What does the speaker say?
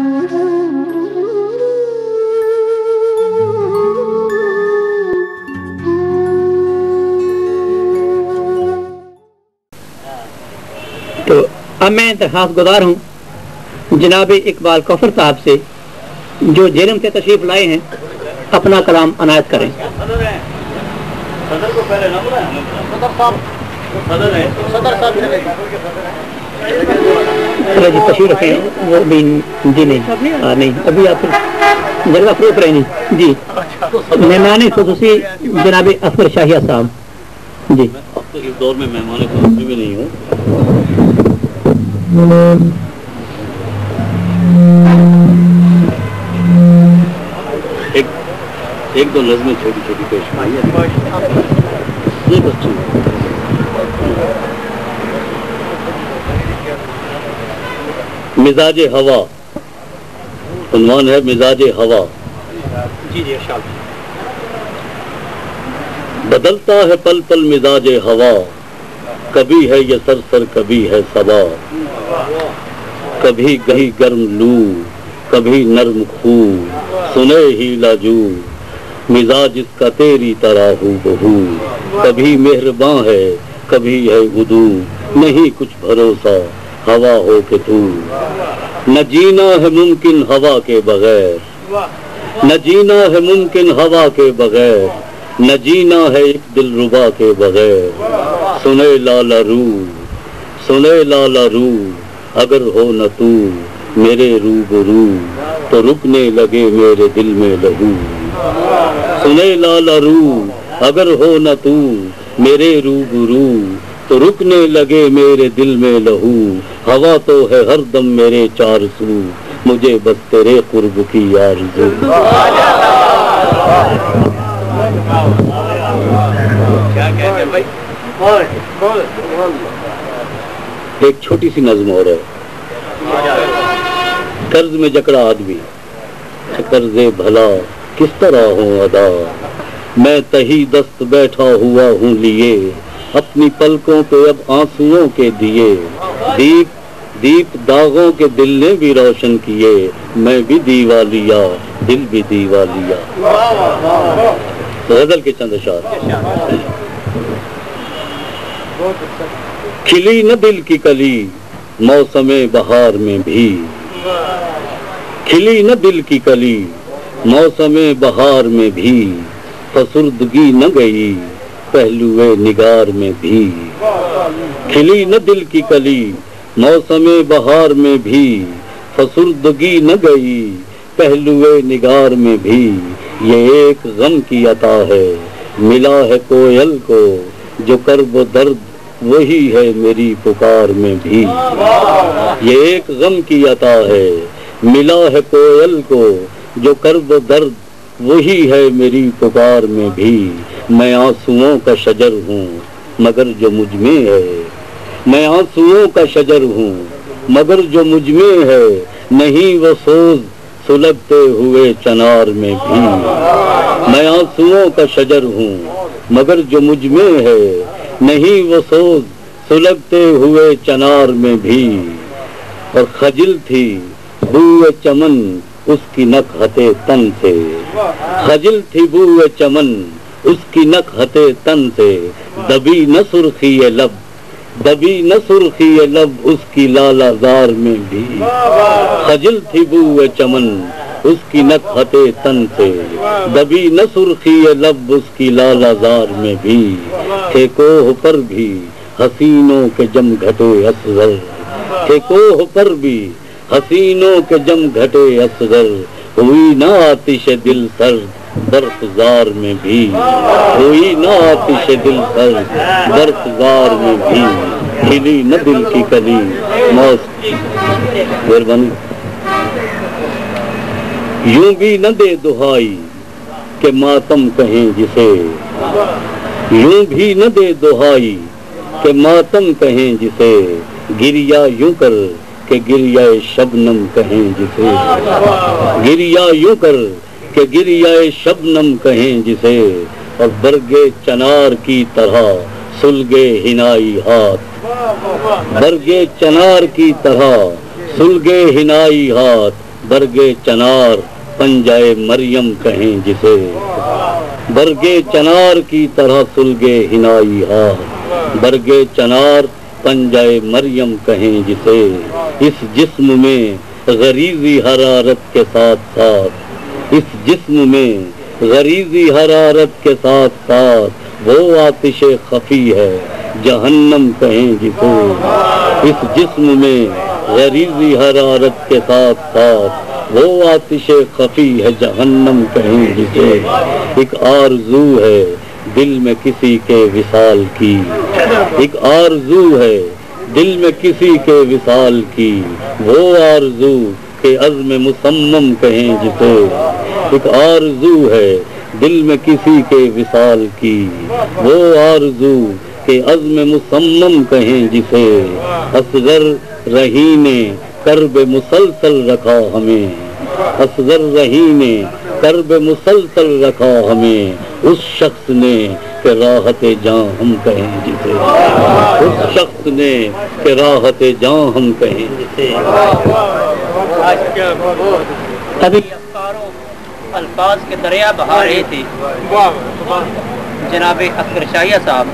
تو اب میں درخواست گزار ہوں جناب اقبال کوثر صاحب سے جو جیلم سے تشریف لائے ہیں اپنا کلام عنایت کریں. جی تشریف رکھیں وہ بھی جی نہیں ابھی آپ جلوہ فروخت رہے نہیں جی مہمان خصوصی جناب اصغر شاہیہ صاحب جی. اب تو اس دور میں مہمان خصوصی بھی نہیں ہوں. ایک دو نظمیں چھوٹی چھوٹی پیش یہ بچے مزاج ہوا عنوان ہے مزاج ہوا. بدلتا ہے پل پل مزاج ہوا کبھی ہے یہ سرسر کبھی ہے صبا کبھی گہی گرم لو کبھی نرم خو سنے ہی لاجو مزاج اس کا تیری طرح ہو بہو کبھی مہرباں ہے کبھی ہے ادو نہیں کچھ بھروسہ ہوا ہو کے تو نہ جینا ہے ممکن ہوا کے بغیر نہ جینا ہے ممکن ہوا کے بغیر نہ جینا ہے ایک دل ربا کے بغیر سنے لالا رو سنے لالا رو اگر ہو نہ تو میرے روبرو تو رکنے لگے میرے دل میں لہو سنے لالا رو اگر ہو نہ تو میرے روبرو تو رکنے لگے میرے دل میں لہو ہوا تو ہے ہر دم میرے چار سو مجھے بس تیرے قرب کی آرزو. ایک چھوٹی سی نظم اور ہے. قرض میں جکڑا آدمی قرض بھلا کس طرح ہوں ادا میں تہی دست بیٹھا ہوا ہوں لیے اپنی پلکوں پہ اب آنسوؤں کے دیے دیپ دیپ داغوں کے دل نے بھی روشن کیے میں بھی دیوا لیا دل بھی دیوا لیا. غزل کے چند اشعار. کھلی نہ دل کی کلی موسم بہار میں بھی کھلی نہ دل کی کلی موسم بہار میں بھی فسردگی نہ گئی پہلوئے نگار میں بھی کھلی نہ دل کی کلی موسم بہار میں بھی فسردگی نہ گئی پہلوئے نگار میں بھی یہ ایک غم کی عطا ہے ملا ہے کوئل کو جو کرب و درد وہی ہے میری پکار میں بھی یہ ایک غم کی عطا ہے ملا ہے کوئل کو جو کرب و درد وہی ہے میری پکار میں بھی میں آنسوؤں کا شجر ہوں مگر جو مجھ میں ہے میں آنسوؤں کا شجر ہوں مگر جو مجھ میں ہے نہیں وہ سوز سلگتے ہوئے چنار میں بھی میں آنسوؤں کا شجر ہوں مگر جو مجھ میں ہے نہیں وہ سوز سلگتے ہوئے چنار میں بھی اور خجل تھی بوئے چمن اس کی نکہتے تن سے خجل تھی بوئے چمن اس کی نکہتے تن سے دبی نہ سرخی لب دبی نہ سرخی لب اس کی لالا زار میں بھی خجل تھی بوئے چمن اس کی نکہتے تن سے دبی نہ سرخی لب اس کی لالا زار میں بھی تھے کوہ پر بھی حسینوں کے جم گھٹے اصغر تھے کوہ پر بھی حسینوں کے جم گھٹے اصغر ہوئی نہ آتش دل سرد برفزار میں بھی ہوئی نہ آتش دل سرد برفزار میں بھی کھلی نہ دل کی کلی مہربانی یوں بھی نہ دے دہائی کہ ماتم کہیں جسے یوں بھی نہ دے دہائی کہ ماتم کہیں جسے گریا یوں کر کہ گریہ شبنم کہیں جسے گریا یوں کر کہ گریہ شبنم کہیں جسے اور برگے چنار کی طرح سلگے ہنائی ہاتھ برگے چنار کی طرح سلگے ہنائی ہاتھ برگے چنار پنجائے مریم کہیں جسے، برگے چنار کی طرح سلگے ہنائی ہاتھ، برگے چنار پنجائے مریم کہیں جسے، اس جسم میں غریزی حرارت کے ساتھ ساتھ، اس جسم میں غریزی حرارت کے ساتھ ساتھ وہ آتش خفی ہے جہنم کہیں جسے، اس جسم میں غریزی حرارت کے ساتھ ساتھ وہ آتش خفی ہے جہنم کہیں جسے، ایک آرزو ہے دل میں کسی کے وصال کی، ایک آرزو ہے دل میں کسی کے وصال کی، وہ آرزو کہ عزم مصمم کہیں جسے، ایک آرزو ہے دل میں کسی کے وصال کی، وہ آرزو کہ عزم مصمم کہیں جسے، اصغر رہی نے کرب مسلسل رکھا ہمیں، اصغر رہی نے کرب مسلسل رکھا ہمیں، اس شخص نے کہ راحت جاں ہم کہیں جسے، اس شخص نے کہ راحت جاں ہم کہیں جسے۔ ابھی افکاروں الفاظ کے دریا بہا رہے تھے جناب اختر شاہیہ صاحب،